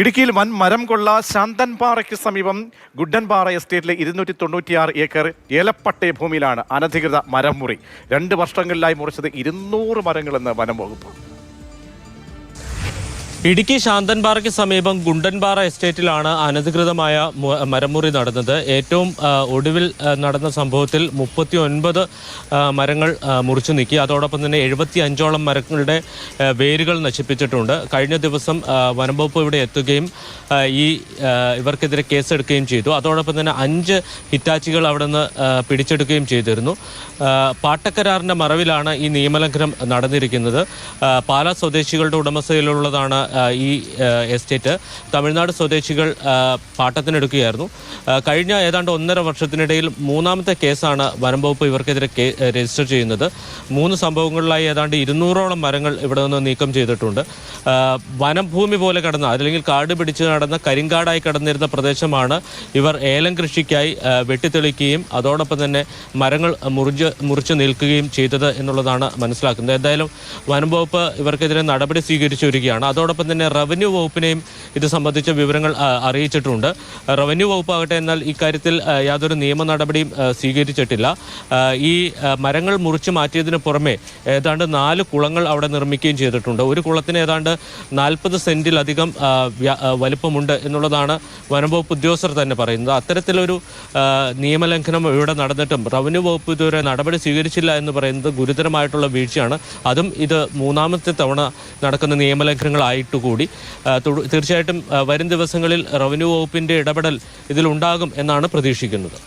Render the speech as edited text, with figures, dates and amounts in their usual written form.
ഇടുക്കിയിൽ വൻ മരം കൊള്ള ശാന്തൻപാറയ്ക്ക് സമീപം ഗുഡൻപാറ എസ്റ്റേറ്റിലെ 296 ഏക്കർ ഏലപ്പട്ടയ ഭൂമിയിലാണ് അനധികൃത മരം മുറി. 2 വർഷങ്ങളിലായി മുറിച്ചത് 200 മരങ്ങളെന്ന് വനം വകുപ്പ്. ഇടുക്കി ശാന്തൻപാറയ്ക്ക് സമീപം ഗുണ്ടൻപാറ എസ്റ്റേറ്റിലാണ് അനധികൃതമായ മരമുറി നടന്നത്. ഏറ്റവും ഒടുവിൽ നടന്ന സംഭവത്തിൽ 39 മരങ്ങൾ മുറിച്ചു നീക്കി. അതോടൊപ്പം തന്നെ 75ഓളം മരങ്ങളുടെ വേരുകൾ നശിപ്പിച്ചിട്ടുണ്ട്. കഴിഞ്ഞ ദിവസം വനംവകുപ്പ് ഇവിടെ എത്തുകയും ഇവർക്കെതിരെ കേസെടുക്കുകയും ചെയ്തു. അതോടൊപ്പം തന്നെ 5 ഹിറ്റാച്ചികൾ അവിടെ നിന്ന് പിടിച്ചെടുക്കുകയും ചെയ്തിരുന്നു. പാട്ടക്കരാറിൻ്റെ മറവിലാണ് ഈ നിയമലംഘനം നടന്നിരിക്കുന്നത്. പാലാ സ്വദേശികളുടെ ഉടമസ്ഥയിലുള്ളതാണ് ഈ എസ്റ്റേറ്റ്. തമിഴ്നാട് സ്വദേശികൾ പാട്ടത്തിനെടുക്കുകയായിരുന്നു. കഴിഞ്ഞ ഏതാണ്ട് 1.5 വർഷത്തിനിടയിൽ 3ാമത്തെ കേസാണ് വനം വകുപ്പ് ഇവർക്കെതിരെ രജിസ്റ്റർ ചെയ്യുന്നത്. 3 സംഭവങ്ങളിലായി ഏതാണ്ട് 200ഓളം മരങ്ങൾ ഇവിടെ നിന്ന് നീക്കം ചെയ്തിട്ടുണ്ട്. വനഭൂമി പോലെ കിടന്ന, അല്ലെങ്കിൽ കാട് പിടിച്ച് നടന്ന, കരിങ്കാടായി കിടന്നിരുന്ന പ്രദേശമാണ് ഇവർ ഏലം കൃഷിക്കായി വെട്ടിത്തെളിക്കുകയും അതോടൊപ്പം തന്നെ മരങ്ങൾ മുറിച്ച് നിൽക്കുകയും ചെയ്തത് എന്നുള്ളതാണ് മനസ്സിലാക്കുന്നത്. എന്തായാലും വനം വകുപ്പ് ഇവർക്കെതിരെ നടപടി സ്വീകരിച്ചു വരികയാണ്. അതോടൊപ്പം തന്നെ റവന്യൂ വകുപ്പിനെയും ഇത് സംബന്ധിച്ച വിവരങ്ങൾ അറിയിച്ചിട്ടുണ്ട്. റവന്യൂ വകുപ്പാകട്ടെ എന്നാൽ ഇക്കാര്യത്തിൽ യാതൊരു നിയമ നടപടിയും സ്വീകരിച്ചിട്ടില്ല. ഈ മരങ്ങൾ മുറിച്ചു മാറ്റിയതിന് പുറമെ ഏതാണ്ട് 4 കുളങ്ങൾ അവിടെ നിർമ്മിക്കുകയും ചെയ്തിട്ടുണ്ട്. ഒരു കുളത്തിന് ഏതാണ്ട് 40 സെന്റിലധികം വലിപ്പമുണ്ട് എന്നുള്ളതാണ് വനംവകുപ്പ് ഉദ്യോഗസ്ഥർ തന്നെ പറയുന്നത്. അത്തരത്തിലൊരു നിയമലംഘനം ഇവിടെ നടന്നിട്ടും റവന്യൂ വകുപ്പ് ഇതുവരെ നടപടി സ്വീകരിച്ചില്ല എന്ന് പറയുന്നത് ഗുരുതരമായിട്ടുള്ള വീഴ്ചയാണ്. അതും ഇത് 3ാമത്തെ തവണ നടക്കുന്ന നിയമലംഘനങ്ങളായിട്ടുകൂടി. തീർച്ചയായിട്ടും വരും ദിവസങ്ങളിൽ റവന്യൂ വകുപ്പിൻ്റെ ഇടപെടൽ ഇതിലുണ്ടാകും എന്നാണ് പ്രതീക്ഷിക്കുന്നത്.